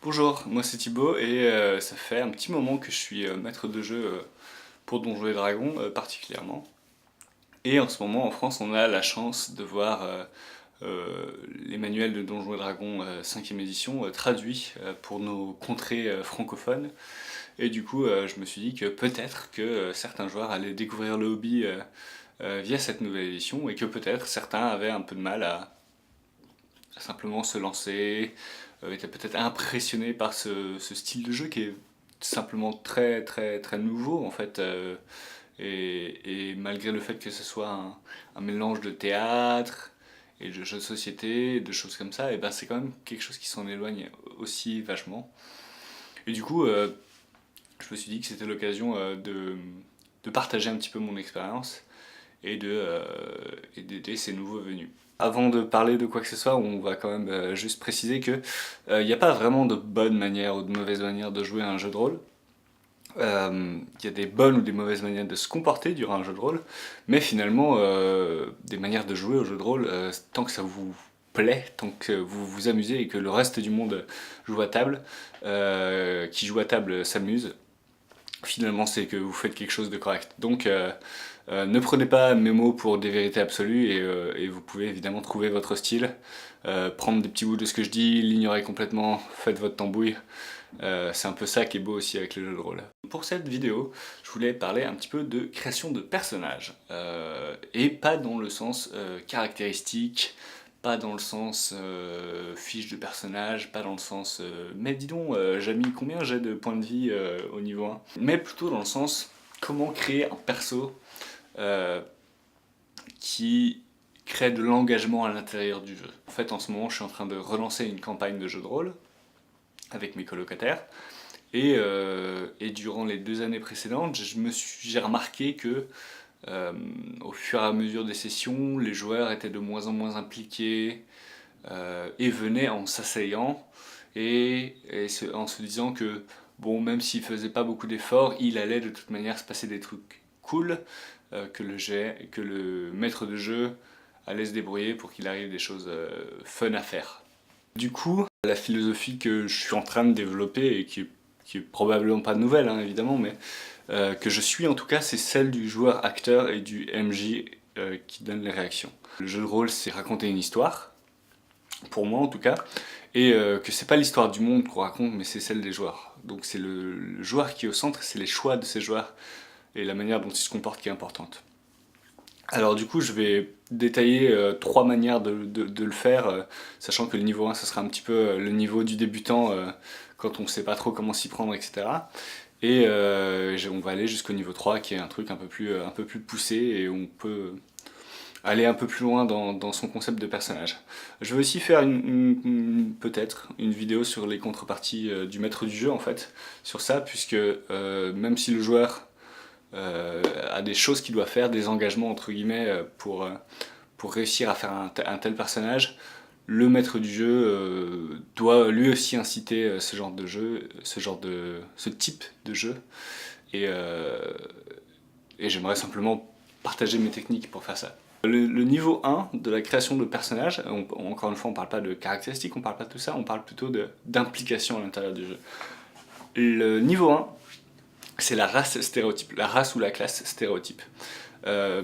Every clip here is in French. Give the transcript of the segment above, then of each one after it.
Bonjour, moi c'est Thibaut et ça fait un petit moment que je suis maître de jeu pour Donjons et Dragons particulièrement. Et en ce moment en France on a la chance de voir les manuels de Donjons et Dragons 5e édition traduits pour nos contrées francophones. Et du coup je me suis dit que peut-être que certains joueurs allaient découvrir le hobby via cette nouvelle édition et que peut-être certains avaient un peu de mal à simplement se lancer, était peut-être impressionné par ce style de jeu qui est simplement très très très nouveau en fait. Et malgré le fait que ce soit un mélange de théâtre et de jeux de société, de choses comme ça, et ben c'est quand même quelque chose qui s'en éloigne aussi vachement. Et du coup, je me suis dit que c'était l'occasion de partager un petit peu mon expérience et d'aider ces nouveaux venus. Avant de parler de quoi que ce soit, on va quand même juste préciser que il n'y a pas vraiment de bonne manière ou de mauvaise manière de jouer à un jeu de rôle. Il y a des bonnes ou des mauvaises manières de se comporter durant un jeu de rôle, mais finalement, des manières de jouer au jeu de rôle, tant que ça vous plaît, tant que vous vous amusez et que le reste du monde joue à table, qui joue à table s'amuse, finalement c'est que vous faites quelque chose de correct. Donc ne prenez pas mes mots pour des vérités absolues et vous pouvez évidemment trouver votre style, prendre des petits bouts de ce que je dis, l'ignorer complètement, faites votre tambouille. C'est un peu ça qui est beau aussi avec le jeu de rôle. Pour cette vidéo, je voulais parler un petit peu de création de personnages, et pas dans le sens caractéristique, pas dans le sens fiche de personnage, pas dans le sens mais dis donc, Jamy, combien j'ai de points de vie au niveau 1, mais plutôt dans le sens comment créer un perso euh, qui crée de l'engagement à l'intérieur du jeu. En fait, en ce moment, je suis en train de relancer une campagne de jeu de rôle avec mes colocataires. Et durant les 2 années précédentes, j'ai remarqué que au fur et à mesure des sessions, les joueurs étaient de moins en moins impliqués et venaient en s'asseyant en se disant que bon, même s'il faisait pas beaucoup d'efforts, il allait de toute manière se passer des trucs cool, que le maître de jeu allait se débrouiller pour qu'il arrive des choses fun à faire. Du coup, la philosophie que je suis en train de développer et qui est probablement pas nouvelle hein, évidemment, mais que je suis en tout cas, c'est celle du joueur-acteur et du MJ qui donne les réactions. Le jeu de rôle, c'est raconter une histoire, pour moi en tout cas, et que c'est pas l'histoire du monde qu'on raconte, mais c'est celle des joueurs. Donc c'est le joueur qui est au centre, c'est les choix de ces joueurs et la manière dont ils se comportent qui est importante. Alors du coup, je vais détailler 3 manières de le faire, sachant que le niveau 1, ce sera un petit peu le niveau du débutant quand on ne sait pas trop comment s'y prendre, etc. Et on va aller jusqu'au niveau 3, qui est un truc un peu plus poussé, et on peut aller un peu plus loin dans son concept de personnage. Je vais aussi faire peut-être une vidéo sur les contreparties du maître du jeu, en fait, sur ça, puisque même si le joueur a des choses qu'il doit faire, des engagements entre guillemets pour réussir à faire un tel personnage, le maître du jeu doit lui aussi inciter ce genre de jeu, ce type de jeu, et, euh, et j'aimerais simplement partager mes techniques pour faire ça. Le niveau 1 de la création de personnages, encore une fois on parle pas de caractéristiques, on parle pas de tout ça, on parle plutôt d'implication à l'intérieur du jeu. Le niveau 1, c'est la race stéréotype, la race ou la classe stéréotype. Euh,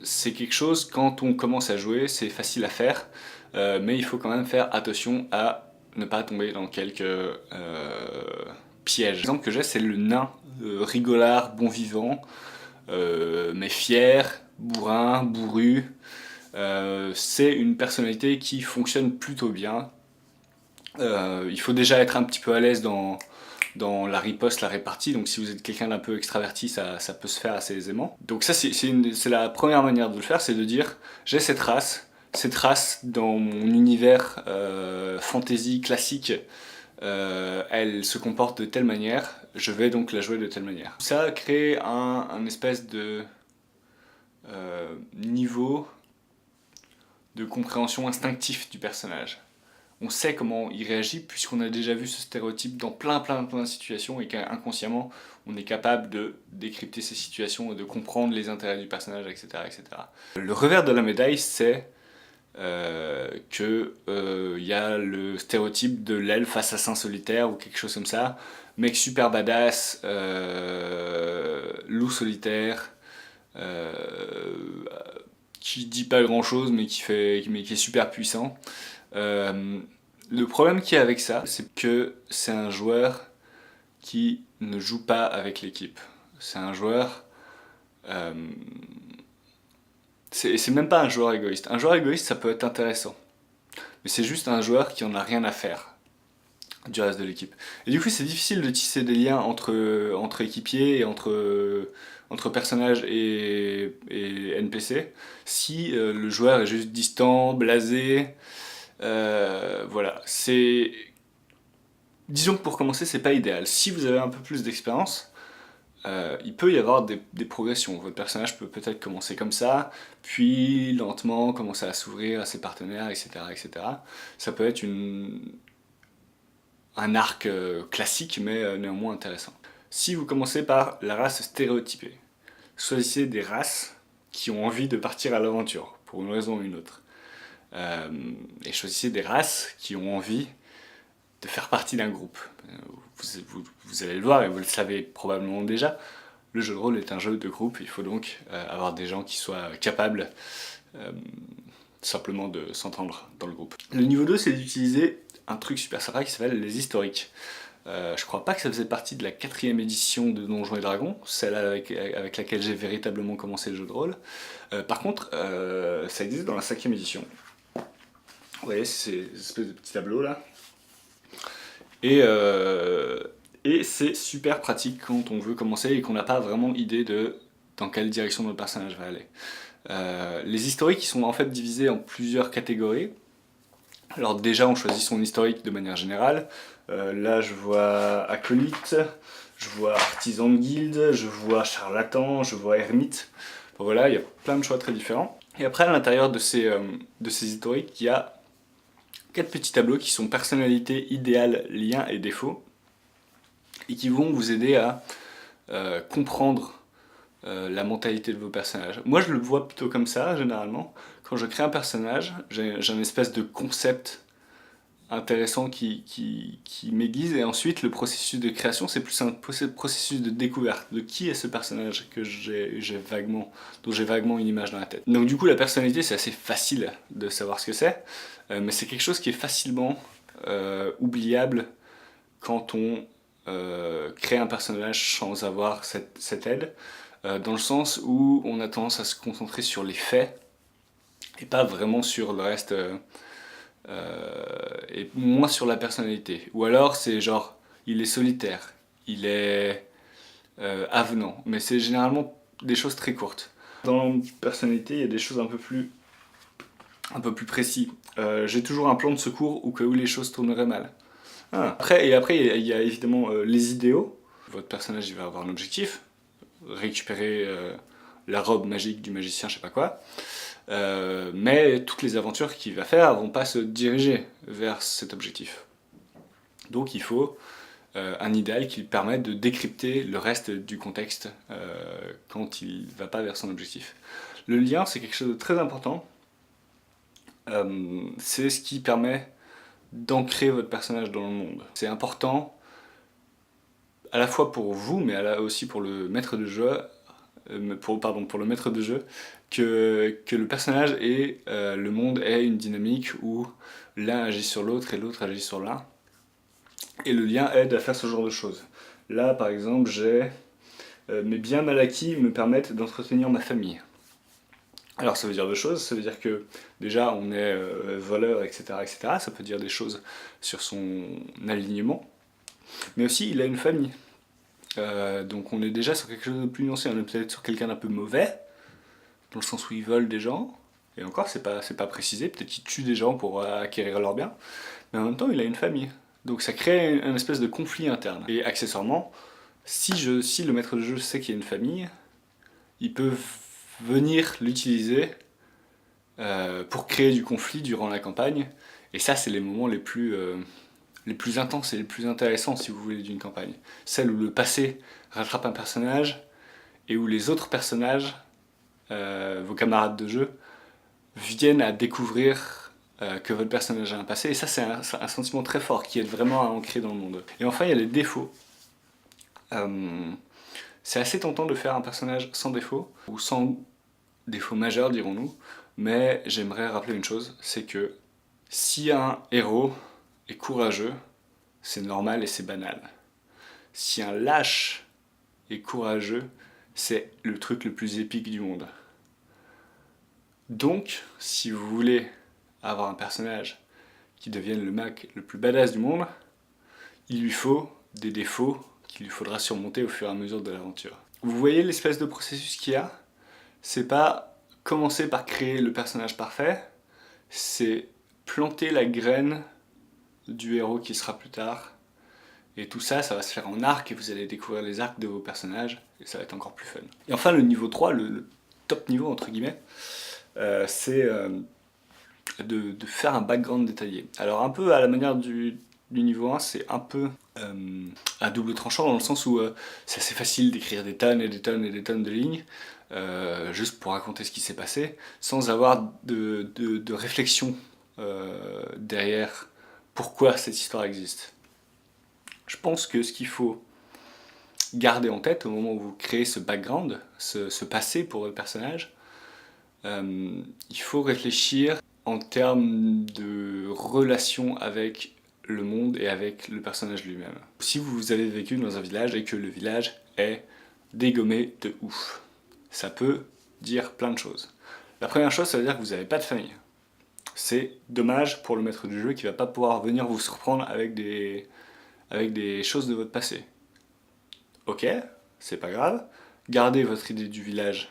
c'est quelque chose, quand on commence à jouer, c'est facile à faire, mais il faut quand même faire attention à ne pas tomber dans quelques pièges. L'exemple que j'ai, c'est le nain rigolard, bon vivant, mais fier, bourrin, bourru. C'est une personnalité qui fonctionne plutôt bien. Il faut déjà être un petit peu à l'aise dans la riposte, la répartie. Donc si vous êtes quelqu'un d'un peu extraverti, ça peut se faire assez aisément. Donc ça, c'est la première manière de le faire, c'est de dire j'ai cette race dans mon univers fantasy classique, elle se comporte de telle manière, je vais donc la jouer de telle manière. Ça crée un espèce de niveau de compréhension instinctif du personnage. On sait comment il réagit puisqu'on a déjà vu ce stéréotype dans plein de situations et qu'inconsciemment on est capable de décrypter ces situations et de comprendre les intérêts du personnage, etc. etc. Le revers de la médaille, c'est que y a le stéréotype de l'elfe assassin solitaire ou quelque chose comme ça, mec super badass, loup solitaire, euh, qui dit pas grand chose mais qui est super puissant. Euh, le problème qu'il y a avec ça, c'est que c'est un joueur qui ne joue pas avec l'équipe. C'est un joueur. euh, c'est même pas un joueur égoïste. Un joueur égoïste, ça peut être intéressant. Mais c'est juste un joueur qui en a rien à faire du reste de l'équipe. Et du coup, c'est difficile de tisser des liens entre équipiers et entre personnages et NPC si le joueur est juste distant, blasé. Voilà, c'est. Disons que pour commencer, c'est pas idéal. Si vous avez un peu plus d'expérience, il peut y avoir des progressions. Votre personnage peut peut-être commencer comme ça, puis lentement commencer à s'ouvrir à ses partenaires, etc., etc. Ça peut être un arc classique, mais néanmoins intéressant. Si vous commencez par la race stéréotypée, choisissez des races qui ont envie de partir à l'aventure, pour une raison ou une autre. Euh, et choisissez des races qui ont envie de faire partie d'un groupe. Vous allez le voir et vous le savez probablement déjà, le jeu de rôle est un jeu de groupe, il faut donc avoir des gens qui soient capables euh, simplement de s'entendre dans le groupe. Le niveau 2, c'est d'utiliser un truc super sympa qui s'appelle les historiques. Je crois pas que ça faisait partie de la 4ème édition de Donjons et Dragons, celle avec laquelle j'ai véritablement commencé le jeu de rôle. Par contre, ça existe dans la 5ème édition. Vous voyez, c'est ces espèces de petits tableaux là. Et c'est super pratique quand on veut commencer et qu'on n'a pas vraiment idée de dans quelle direction notre personnage va aller. Les historiques ils sont en fait divisés en plusieurs catégories. Alors déjà on choisit son historique de manière générale. Là je vois acolyte, je vois artisan de guilde, je vois charlatan, je vois ermite. Bon, voilà, il y a plein de choix très différents. Et après à l'intérieur de ces historiques il y a 4 petits tableaux qui sont personnalité, idéal, lien et défaut, et qui vont vous aider à comprendre la mentalité de vos personnages. Moi je le vois plutôt comme ça, généralement. Quand je crée un personnage, j'ai un espèce de concept intéressant qui m'aiguise, et ensuite le processus de création, c'est plus un processus de découverte de qui est ce personnage que dont j'ai vaguement une image dans la tête. Donc du coup la personnalité c'est assez facile de savoir ce que c'est, mais c'est quelque chose qui est facilement oubliable quand on crée un personnage sans avoir cette aide, dans le sens où on a tendance à se concentrer sur les faits et pas vraiment sur le reste, et moins sur la personnalité. Ou alors c'est genre, il est solitaire, il est avenant, mais c'est généralement des choses très courtes. Dans la personnalité, il y a des choses un peu plus précis. J'ai toujours un plan de secours au cas où les choses tourneraient mal. Après, il y a évidemment les idéaux. Votre personnage il va avoir un objectif, récupérer la robe magique du magicien, je sais pas quoi. Mais toutes les aventures qu'il va faire vont pas se diriger vers cet objectif. Donc il faut un idéal qui lui permette de décrypter le reste du contexte quand il va pas vers son objectif. Le lien, c'est quelque chose de très important. C'est ce qui permet d'ancrer votre personnage dans le monde. C'est important à la fois pour vous, mais aussi pour le maître de jeu, pour le maître de jeu, que le personnage et le monde aient une dynamique où l'un agit sur l'autre et l'autre agit sur l'un. Et le lien aide à faire ce genre de choses. Là, par exemple, j'ai mes biens mal acquis me permettent d'entretenir ma famille. Alors ça veut dire deux choses, ça veut dire que déjà on est voleur, etc., etc. Ça peut dire des choses sur son alignement, mais aussi il a une famille. Donc on est déjà sur quelque chose de plus nuancé, on est peut-être sur quelqu'un d'un peu mauvais, dans le sens où il vole des gens, et encore c'est pas précisé, peut-être qu'il tue des gens pour acquérir leurs biens, mais en même temps il a une famille. Donc ça crée un espèce de conflit interne. Et accessoirement, si le maître de jeu sait qu'il y a une famille, il peut venir l'utiliser pour créer du conflit durant la campagne. Et ça, c'est les moments les plus intenses et les plus intéressants, si vous voulez, d'une campagne. Celle où le passé rattrape un personnage et où les autres personnages, vos camarades de jeu, viennent à découvrir que votre personnage a un passé, et ça c'est un sentiment très fort qui est vraiment à ancrer dans le monde. Et enfin il y a les défauts. C'est assez tentant de faire un personnage sans défaut, ou sans défaut majeur dirons-nous, mais j'aimerais rappeler une chose, c'est que si un héros est courageux, c'est normal et c'est banal. Si un lâche est courageux, c'est le truc le plus épique du monde. Donc, si vous voulez avoir un personnage qui devienne le mec le plus badass du monde, il lui faut des défauts qu'il lui faudra surmonter au fur et à mesure de l'aventure. Vous voyez l'espèce de processus qu'il y a? C'est pas commencer par créer le personnage parfait, c'est planter la graine du héros qui sera plus tard. Et tout ça, ça va se faire en arc et vous allez découvrir les arcs de vos personnages et ça va être encore plus fun. Et enfin, le niveau 3, le top niveau entre guillemets, c'est de faire un background détaillé. Alors un peu à la manière du niveau 1, c'est un peu à double tranchant dans le sens où c'est assez facile d'écrire des tonnes et des tonnes et des tonnes de lignes juste pour raconter ce qui s'est passé sans avoir de réflexion derrière pourquoi cette histoire existe. Je pense que ce qu'il faut garder en tête au moment où vous créez ce background, ce passé pour votre personnage, il faut réfléchir en termes de relation avec le monde et avec le personnage lui-même. Si vous avez vécu dans un village et que le village est dégommé de ouf, ça peut dire plein de choses. La première chose, ça veut dire que vous n'avez pas de famille. C'est dommage pour le maître du jeu qui ne va pas pouvoir venir vous surprendre avec des choses de votre passé. Ok, c'est pas grave, gardez votre idée du village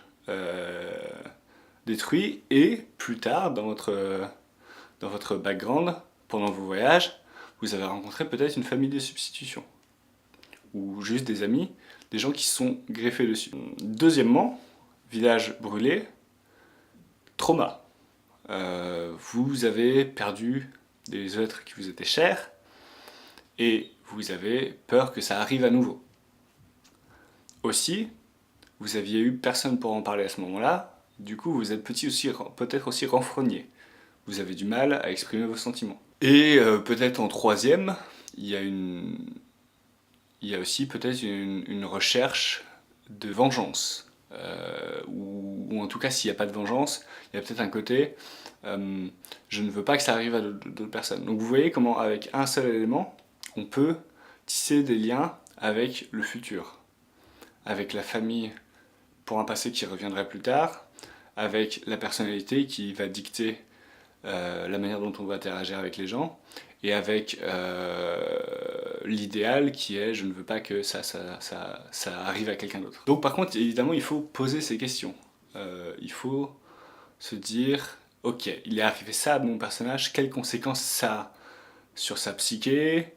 détruit et plus tard dans votre background, pendant vos voyages, vous avez rencontré peut-être une famille de substitution ou juste des amis, des gens qui sont greffés dessus. Deuxièmement, village brûlé, trauma. Vous avez perdu des êtres qui vous étaient chers et vous avez peur que ça arrive à nouveau. Aussi, vous aviez eu personne pour en parler à ce moment-là, du coup vous êtes peut-être aussi renfrogné. Vous avez du mal à exprimer vos sentiments. Et peut-être en troisième, il y a aussi peut-être une recherche de vengeance. Ou en tout cas, s'il n'y a pas de vengeance, il y a peut-être un côté je ne veux pas que ça arrive à d'autres personnes. Donc vous voyez comment avec un seul élément, on peut tisser des liens avec le futur. Avec la famille pour un passé qui reviendrait plus tard, avec la personnalité qui va dicter la manière dont on va interagir avec les gens, et avec l'idéal qui est je ne veux pas que ça arrive à quelqu'un d'autre. Donc par contre, évidemment, il faut poser ces questions. Il faut se dire, ok, il est arrivé ça à mon personnage, quelles conséquences ça a sur sa psyché,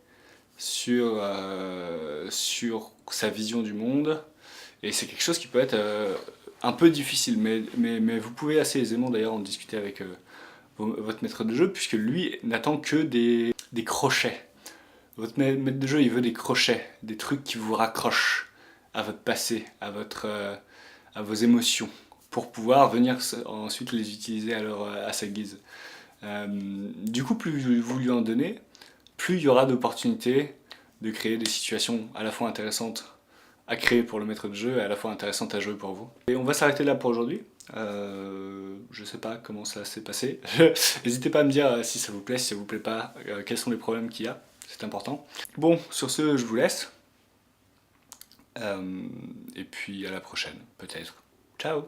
sur sa vision du monde, et c'est quelque chose qui peut être un peu difficile, mais vous pouvez assez aisément d'ailleurs en discuter avec votre maître de jeu, puisque lui n'attend que des crochets. Votre maître de jeu, il veut des crochets, des trucs qui vous raccrochent à votre passé, à vos émotions, pour pouvoir venir ensuite les utiliser à sa guise. Du coup, plus vous lui en donnez, plus il y aura d'opportunités de créer des situations à la fois intéressantes à créer pour le maître de jeu et à la fois intéressantes à jouer pour vous. Et on va s'arrêter là pour aujourd'hui. Je sais pas comment ça s'est passé. N'hésitez pas à me dire si ça vous plaît, si ça vous plaît pas, quels sont les problèmes qu'il y a, c'est important. Bon, sur ce, je vous laisse. Et puis à la prochaine, peut-être. Ciao!